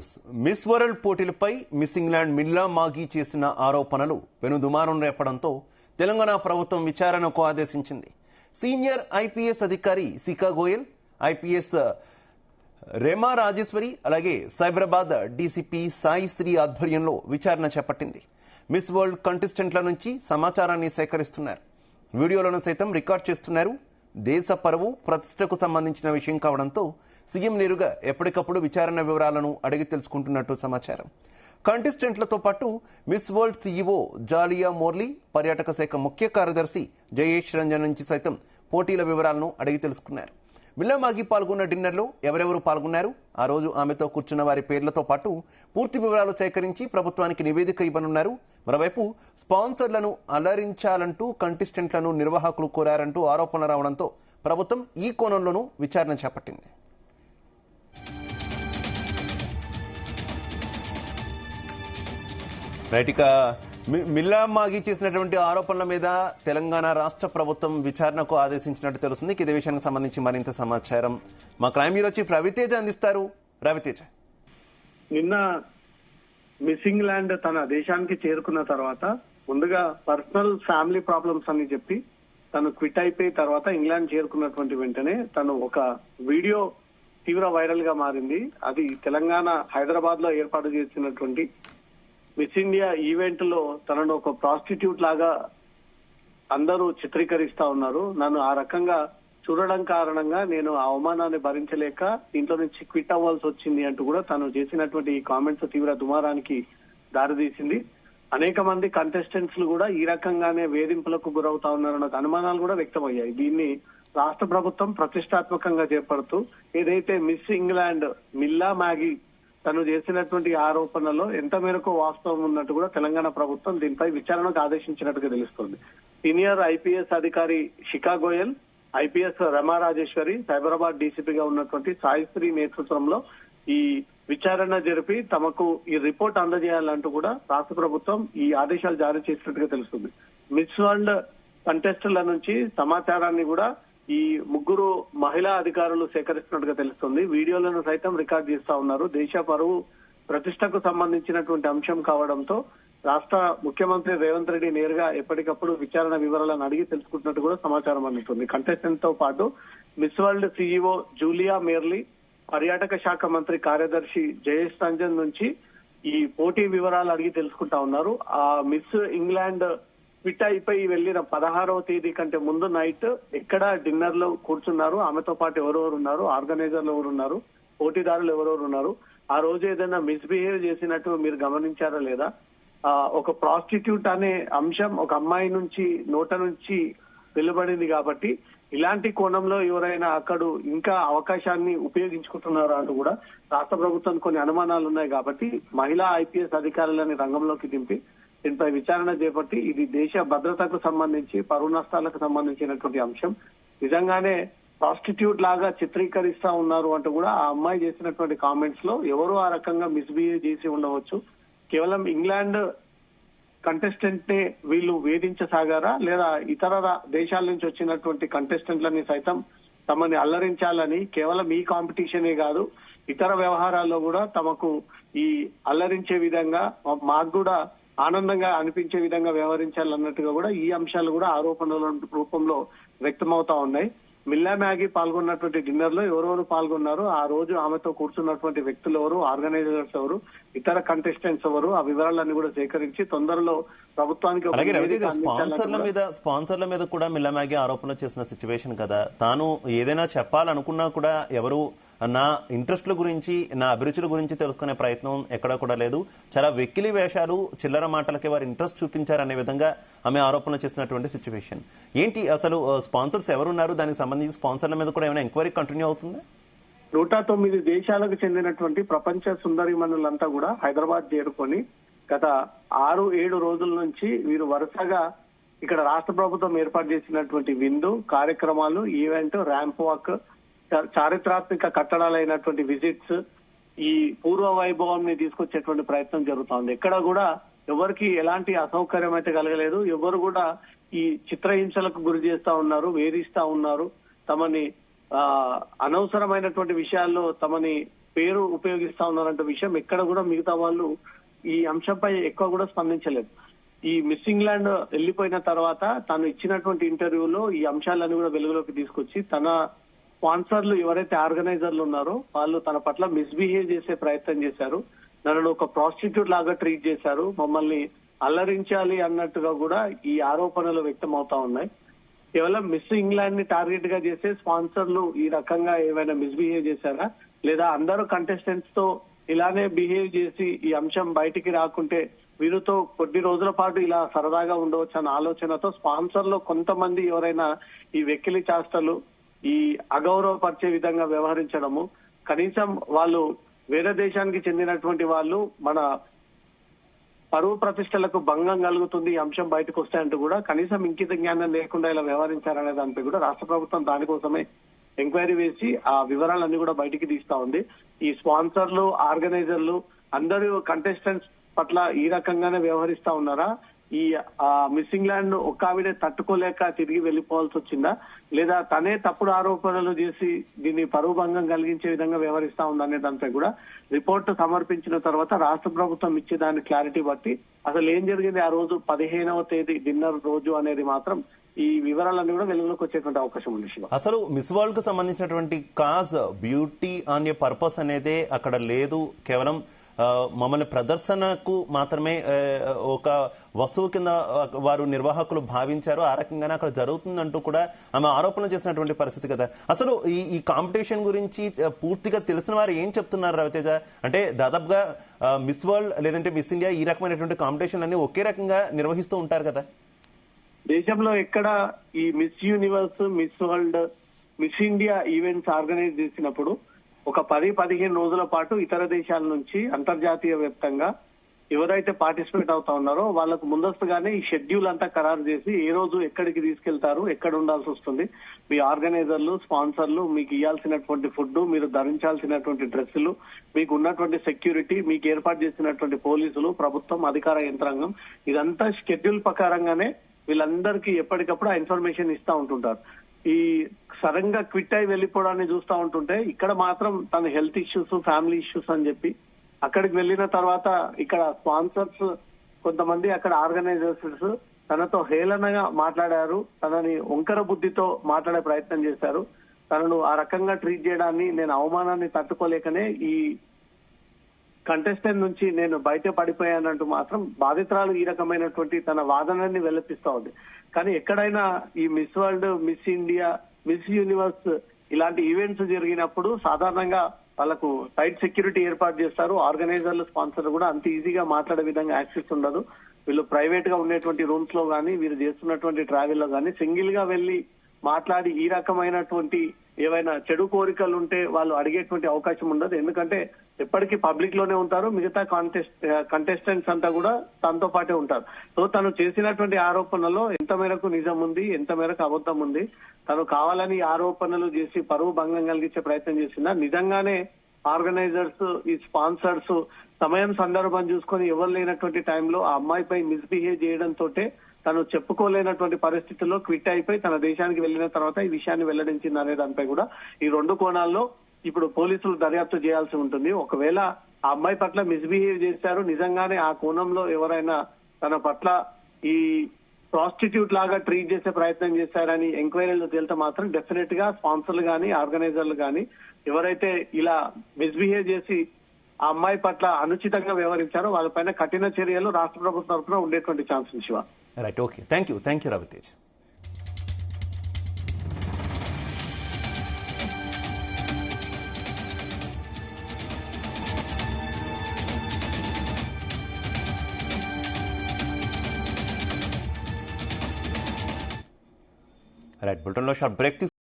News. Miss world పోటీలపై miss England Milla Magee చేసిన ఆరోపణలు పెనుదుమారం రేపడంతో తెలంగాణ ప్రభుత్వం విచారణకు ఆదేశించింది. సీనియర్ ఐపీఎస్ అధికారి శిఖా గోయల్, ఐపీఎస్ రెమా రాజేశ్వరి, అలాగే సైబరాబాద్ డీసీపీ సాయిశ్రీ ఆధ్వర్యంలో విచారణ చేపట్టింది. మిస్ వరల్డ్ కంటెస్టెంట్ల నుంచి సమాచారాన్ని సేకరిస్తున్నారు, వీడియోలను సైతం రికార్డ్ చేస్తున్నారు. దేశ పరువు ప్రతిష్టకు సంబంధించిన విషయం కావడంతో సీఎం నేరుగా ఎప్పటికప్పుడు విచారణ వివరాలను అడిగి తెలుసుకుంటున్నట్టు సమాచారం. కంటెస్టెంట్లతో పాటు మిస్ వరల్డ్ సీఈఓ జాలియా మోర్లీ, పర్యాటక శాఖ ముఖ్య కార్యదర్శి జయేష్ రంజన్ నుంచి సైతం పోటీల వివరాలను అడిగి తెలుసుకున్నారు. మిల్లా మాఘీ పాల్గొన్న డిన్నర్లో ఎవరెవరు పాల్గొన్నారు, ఆ రోజు ఆమెతో కూర్చున్న వారి పేర్లతో పాటు పూర్తి వివరాలు సేకరించి ప్రభుత్వానికి నివేదిక ఇవ్వనున్నారు. మరోవైపు స్పాన్సర్లను అలరించాలంటూ కంటెస్టెంట్లను నిర్వాహకులు కోరారంటూ ఆరోపణలు రావడంతో ప్రభుత్వం ఈ కోణంలోనూ విచారణ చేపట్టింది. రైట్, ఇక మిల్లా మాఘీ చేసినటువంటి ఆరోపణల మీద తెలంగాణ రాష్ట్ర ప్రభుత్వం విచారణకు ఆదేశించినట్టు తెలుస్తుంది. ఇదే విషయానికి సంబంధించి మరింత సమాచారం మా క్రైమ్ బ్యూరో చీఫ్ రవితేజ అందిస్తారు. రవితేజ, నిన్న మిస్ ఇంగ్లాండ్ తన దేశానికి చేరుకున్న తర్వాత ముందుగా పర్సనల్ ఫ్యామిలీ ప్రాబ్లమ్స్ అని చెప్పి తను క్విట్ అయిపోయి తర్వాత ఇంగ్లాండ్ చేరుకున్నటువంటి వెంటనే తను ఒక వీడియో తీవ్ర వైరల్ గా మారింది. అది తెలంగాణ హైదరాబాద్ లో ఏర్పాటు చేసినటువంటి మిస్ ఇండియా ఈవెంట్ లో తనను ఒక ప్రాస్టిట్యూట్ లాగా అందరూ చిత్రీకరిస్తా ఉన్నారు. నన్ను ఆ రకంగా చూడడం కారణంగా నేను ఆ అవమానాన్ని భరించలేక ఇంట్లో నుంచి క్విట్ అవ్వాల్సి వచ్చింది అంటూ కూడా తను చేసినటువంటి ఈ కామెంట్స్ తీవ్ర దుమారానికి దారితీసింది. అనేక మంది కంటెస్టెంట్స్ కూడా ఈ రకంగానే వేధింపులకు గురవుతా ఉన్నారన్న అనుమానాలు కూడా వ్యక్తమయ్యాయి. దీన్ని రాష్ట్ర ప్రభుత్వం ప్రతిష్టాత్మకంగా చేపడుతూ ఏదైతే మిస్ ఇంగ్లాండ్ మిల్లా మాఘీ తను చేసినటువంటి ఆరోపణలో ఎంత మేరకు వాస్తవం ఉన్నట్టు కూడా తెలంగాణ ప్రభుత్వం దీనిపై విచారణకు ఆదేశించినట్టుగా తెలుస్తోంది. సీనియర్ ఐపీఎస్ అధికారి శిఖా గోయల్, ఐపీఎస్ రమా రాజేశ్వరి, సైబరాబాద్ డీసీపీగా ఉన్నటువంటి సాయిశ్రీ నేతృత్వంలో ఈ విచారణ జరిపి తమకు ఈ రిపోర్ట్ అందజేయాలంటూ కూడా రాష్ట్ర ప్రభుత్వం ఈ ఆదేశాలు జారీ చేసినట్టుగా తెలుస్తుంది. మిస్ వరల్డ్ కంటెస్టుల నుంచి సమాచారాన్ని కూడా ఈ ముగ్గురు మహిళా అధికారులు సేకరిస్తున్నట్టుగా తెలుస్తుంది. వీడియోలను సైతం రికార్డ్ చేస్తా ఉన్నారు. దేశ పరువు ప్రతిష్టకు సంబంధించినటువంటి అంశం కావడంతో రాష్ట్ర ముఖ్యమంత్రి రేవంత్ రెడ్డి నేరుగా ఎప్పటికప్పుడు విచారణ వివరాలను అడిగి తెలుసుకుంటున్నట్టు కూడా సమాచారం అందుతుంది. కంటెస్టెంట్ తో పాటు miss world CEO Julia merely, పర్యాటక శాఖ మంత్రి కార్యదర్శి జయేష్ రంజన్ నుంచి ఈ పోటీ వివరాలు అడిగి తెలుసుకుంటా ఉన్నారు. ఆ మిస్ ఇంగ్లాండ్ క్విట్ అయిపోయి వెళ్లిన 16వ తేదీ కంటే ముందు నైట్ ఎక్కడ డిన్నర్ లో కూర్చున్నారు, ఆమెతో పాటు ఎవరెవరు ఉన్నారు, ఆర్గనైజర్లు ఎవరున్నారు, పోటీదారులు ఎవరెవరు ఉన్నారు, ఆ రోజు ఏదైనా మిస్బిహేవ్ చేసినట్టు మీరు గమనించారా లేదా, ఒక ప్రాస్టిట్యూట్ అనే అంశం ఒక అమ్మాయి నుంచి నోట నుంచి వెలువడింది కాబట్టి ఇలాంటి కోణంలో ఎవరైనా అక్కడ ఇంకా అవకాశాన్ని ఉపయోగించుకుంటున్నారా అంటూ కూడా రాష్ట్ర ప్రభుత్వం కొన్ని అనుమానాలు ఉన్నాయి. కాబట్టి మహిళా ఐపీఎస్ అధికారులని రంగంలోకి దింపి దీనిపై విచారణ చేపట్టి ఇది దేశ భద్రతకు సంబంధించి పరువు నష్టాలకు సంబంధించినటువంటి అంశం. నిజంగానే ప్రాస్టిట్యూట్ లాగా చిత్రీకరిస్తా ఉన్నారు అంటూ కూడా ఆ అమ్మాయి చేసినటువంటి కామెంట్స్ లో ఎవరు ఆ రకంగా మిస్బిహేవ్ చేసి ఉండవచ్చు, కేవలం ఇంగ్లాండ్ కంటెస్టెంట్ నే వీళ్ళు వేధించసాగారా లేదా ఇతర దేశాల నుంచి వచ్చినటువంటి కంటెస్టెంట్లని సైతం తమని అల్లరించాలని, కేవలం ఈ కాంపిటీషనే కాదు ఇతర వ్యవహారాల్లో కూడా తమకు ఈ అల్లరించే విధంగా మాకు కూడా ఆనందంగా అనిపించే విధంగా వ్యవహరించాలన్నట్టుగా కూడా ఈ అంశాలు కూడా ఆరోపణల రూపంలో వ్యక్తమవుతా ఉన్నాయి. మిల్లా మాఘీ పాల్గొన్నటువంటి డిన్నర్ లో ఎవరెవరు పాల్గొన్నారు, ఆ రోజు ఆమెతో కూర్చున్నటువంటి వ్యక్తులు ఎవరు, ఆర్గనైజర్స్ ఎవరు, ఇతర కంటెస్టెంట్స్ ఎవరు, ఆ వివరాలన్నీ కూడా సేకరించి తొందరలో ప్రభుత్వానికి స్పాన్సర్ల మీద కూడా మిల్లా మాఘీ ఆరోపణలు చేసిన సిచ్యువేషన్ కదా. తాను ఏదైనా చెప్పాలనుకున్నా కూడా ఎవరు నా ఇంట్రెస్ట్ల గురించి, నా అభిరుచుల గురించి తెలుసుకునే ప్రయత్నం ఎక్కడా కూడా లేదు. చాలా వెక్కిలి వేషాలు, చిల్లర మాటలకి వారు ఇంట్రెస్ట్ చూపించారనే విధంగా ఆమె ఆరోపణలు చేసినటువంటి సిచ్యువేషన్ ఏంటి? అసలు స్పాన్సర్స్ ఎవరున్నారు, దానికి సంబంధించి స్పాన్సర్ల మీద కూడా ఏమైనా ఎంక్వైరీ కంటిన్యూ అవుతుంది? 109 దేశాలకు చెందినటువంటి ప్రపంచ సుందరిమణులంతా కూడా హైదరాబాద్ చేరుకొని గత 6-7 రోజుల నుంచి వీరు వరుసగా ఇక్కడ రాష్ట్ర ప్రభుత్వం ఏర్పాటు చేసినటువంటి విందు కార్యక్రమాలు, ఈవెంట్, ర్యాంప్ వాక్, చారిత్రాత్మక కట్టడాలైనటువంటి విజిట్స్, ఈ పూర్వ వైభవాన్ని తీసుకొచ్చేటువంటి ప్రయత్నం జరుగుతోంది. ఎక్కడ కూడా ఎవరికి ఎలాంటి అసౌకర్యం అయితే కలగలేదు. ఎవరు కూడా ఈ చిత్రహింసలకు గురి చేస్తా ఉన్నారు, వేధిస్తా ఉన్నారు, తమని అనవసరమైనటువంటి విషయాల్లో తమని పేరు ఉపయోగిస్తా ఉన్నారంటే విషయం ఎక్కడ కూడా మిగతా వాళ్ళు ఈ అంశంపై ఎక్కువ కూడా స్పందించలేదు. ఈ మిస్సింగ్ ల్యాండ్ వెళ్లిపోయిన తర్వాత తను ఇచ్చినటువంటి ఇంటర్వ్యూలో ఈ అంశాలను కూడా వెలుగులోకి తీసుకొచ్చి తన స్పాన్సర్లు ఎవరైతే ఆర్గనైజర్లు ఉన్నారో వాళ్ళు తన పట్ల మిస్బిహేవ్ చేసే ప్రయత్నం చేశారు, నన్ను ఒక ప్రాస్టిట్యూట్ లాగా ట్రీట్ చేశారు, మమ్మల్ని అల్లరించాలి అన్నట్టుగా కూడా ఈ ఆరోపణలు వ్యక్తం అవుతా ఉన్నాయి. కేవలం మిస్ ఇంగ్లాండ్ ని టార్గెట్ గా చేసే స్పాన్సర్లు ఈ రకంగా ఏమైనా మిస్బిహేవ్ చేశారా, లేదా అందరూ కంటెస్టెంట్స్ తో ఇలానే బిహేవ్ చేసి ఈ అంశం బయటికి రాకుంటే వీరితో కొద్ది రోజుల పాటు ఇలా సరదాగా ఉండవచ్చు అన్న ఆలోచనతో స్పాన్సర్లు కొంతమంది ఎవరైనా ఈ వెకిలి చేష్టలు, ఈ అగౌరవపరిచే విధంగా వ్యవహరించడము, కనీసం వాళ్ళు వేరే దేశానికి చెందినటువంటి వాళ్ళు మన పరువు ప్రతిష్టలకు భంగం కలుగుతుంది ఈ అంశం బయటకు వస్తాయంటూ కూడా కనీసం ఇంకిత జ్ఞానం లేకుండా ఇలా వ్యవహరించారనే దానిపై కూడా రాష్ట్ర ప్రభుత్వం దానికోసమే ఎంక్వైరీ వేసి ఆ వివరాలన్నీ కూడా బయటికి తీస్తా ఉంది. ఈ స్పాన్సర్లు, ఆర్గనైజర్లు అందరూ కంటెస్టెంట్స్ పట్ల ఈ రకంగానే వ్యవహరిస్తా ఉన్నారా, ఈ మిస్సింగ్ ల్యాండ్ ఒక్క ఆవిడే తట్టుకోలేక తిరిగి వెళ్లిపోవాల్సి వచ్చిందా, లేదా తనే తప్పుడు ఆరోపణలు చేసి దీన్ని పరువు భంగం కలిగించే విధంగా వ్యవహరిస్తా ఉందనే దానిపై కూడా రిపోర్ట్ సమర్పించిన తర్వాత రాష్ట్ర ప్రభుత్వం ఇచ్చే దాని క్లారిటీ బట్టి అసలు ఏం జరిగింది ఆ రోజు 15వ తేదీ డిన్నర్ రోజు అనేది మాత్రం ఈ వివరాలన్నీ కూడా వెలుగులోకి వచ్చేటువంటి అవకాశం ఉంది. శివ, అసలు మిస్ వరల్డ్ కు సంబంధించినటువంటి కాజ్ బ్యూటీ అనే పర్పస్ అనేదే అక్కడ లేదు, కేవలం మమ్మల్ని ప్రదర్శనకు మాత్రమే ఒక వస్తువు కింద వారు నిర్వాహకులు భావించారు, ఆ రకంగానే అక్కడ జరుగుతుందంటూ కూడా ఆమె ఆరోపణలు చేసినటువంటి పరిస్థితి కదా. అసలు ఈ కాంపిటీషన్ గురించి పూర్తిగా తెలిసిన వారు ఏం చెప్తున్నారు రవితేజ? అంటే దాదాపుగా మిస్ వరల్డ్ లేదంటే మిస్ ఇండియా ఈ రకమైనటువంటి కాంపిటీషన్ అన్ని ఒకే రకంగా నిర్వహిస్తూ ఉంటారు కదా. దేశంలో ఎక్కడ ఈ miss universe, miss world, miss India events organise చేసినప్పుడు ఒక 10-15 రోజుల పాటు ఇతర దేశాల నుంచి అంతర్జాతీయ వ్యాప్తంగా ఎవరైతే పార్టిసిపేట్ అవుతా ఉన్నారో వాళ్ళకు ముందస్తుగానే ఈ షెడ్యూల్ అంతా ఖరారు చేసి ఏ రోజు ఎక్కడికి తీసుకెళ్తారు, ఎక్కడ ఉండాల్సి వస్తుంది, మీ ఆర్గనైజర్లు, స్పాన్సర్లు, మీకు ఇవ్వాల్సినటువంటి ఫుడ్, మీరు ధరించాల్సినటువంటి డ్రెస్సులు, మీకు ఉన్నటువంటి సెక్యూరిటీ, మీకు ఏర్పాటు చేసినటువంటి పోలీసులు, ప్రభుత్వం, అధికార యంత్రాంగం, ఇదంతా షెడ్యూల్ ప్రకారంగానే వీళ్ళందరికీ ఎప్పటికప్పుడు ఆ ఇన్ఫర్మేషన్ ఇస్తా ఉంటుంటారు. ఈ సడన్ గా క్విట్ అయి వెళ్లిపోవడాన్ని చూస్తా ఉంటుంటే ఇక్కడ మాత్రం తన హెల్త్ ఇష్యూస్, ఫ్యామిలీ ఇష్యూస్ అని చెప్పి అక్కడికి వెళ్లిన తర్వాత ఇక్కడ స్పాన్సర్స్ కొంతమంది, అక్కడ ఆర్గనైజర్స్ తనతో హేళనగా మాట్లాడారు, తనని వంకర బుద్ధితో మాట్లాడే ప్రయత్నం చేశారు, తనను ఆ రకంగా ట్రీట్ చేయడాన్ని నేను అవమానాన్ని తట్టుకోలేకనే ఈ కంటెస్టెంట్ నుంచి నేను బయట పడిపోయానంటూ మాత్రం బాధితురాలు ఈ రకమైనటువంటి తన వాదనని వెల్లపిస్తా ఉంది. కానీ ఎక్కడైనా ఈ miss world, miss India, miss universe ఇలాంటి ఈవెంట్స్ జరిగినప్పుడు సాధారణంగా వాళ్ళకు టైట్ సెక్యూరిటీ ఏర్పాటు చేస్తారు, ఆర్గనైజర్లు, స్పాన్సర్ కూడా అంత ఈజీగా మాట్లాడే విధంగా యాక్సెస్ ఉండదు. వీళ్ళు ప్రైవేట్ గా ఉండేటువంటి రూమ్స్ లో గానీ, వీరు చేస్తున్నటువంటి ట్రావెల్ లో గానీ సింగిల్ గా వెళ్లి మాట్లాడి ఈ రకమైనటువంటి ఏవైనా చెడు కోరికలు ఉంటే వాళ్ళు అడిగేటువంటి అవకాశం ఉండదు. ఎందుకంటే ఎప్పటికీ పబ్లిక్ లోనే ఉంటారు, మిగతా కంటెస్టెంట్స్ అంతా కూడా తనతో పాటే ఉంటారు. సో తను చేసినటువంటి ఆరోపణలో ఎంత మేరకు నిజం ఉంది, ఎంత మేరకు అబద్ధం ఉంది, తను కావాలని ఆరోపణలు చేసి పరువు భంగం కలిగించే ప్రయత్నం చేసిందా, నిజంగానే ఆర్గనైజర్స్, ఈ స్పాన్సర్స్ సమయం సందర్భం చూసుకొని ఎవరు లేనటువంటి టైంలో ఆ అమ్మాయిపై మిస్బిహేవ్ చేయడంతో తను చెప్పుకోలేనటువంటి పరిస్థితుల్లో క్విట్ అయిపోయి తన దేశానికి వెళ్లిన తర్వాత ఈ విషయాన్ని వెల్లడించింది అనే దానిపై కూడా ఈ రెండు కోణాల్లో ఇప్పుడు పోలీసులు దర్యాప్తు చేయాల్సి ఉంటుంది. ఒకవేళ ఆ అమ్మాయి పట్ల మిస్బిహేవ్ చేశారు, నిజంగానే ఆ కోణంలో ఎవరైనా తన పట్ల ఈ ప్రాస్టిట్యూట్ లాగా ట్రీట్ చేసే ప్రయత్నం చేశారని ఎంక్వైరీలు తేలితే మాత్రం డెఫినెట్ గా స్పాన్సర్లు గానీ, ఆర్గనైజర్లు గానీ ఎవరైతే ఇలా మిస్బిహేవ్ చేసి ఆ అమ్మాయి పట్ల అనుచితంగా వ్యవహరించారో వాళ్ళపైన కఠిన చర్యలు రాష్ట్ర ప్రభుత్వం తరఫున ఉండేటువంటి ఛాన్స్ ఉంది. Shiva, right, okay, thank you Ravitej. Right, బులెటిన్లో షార్ట్ బ్రేక్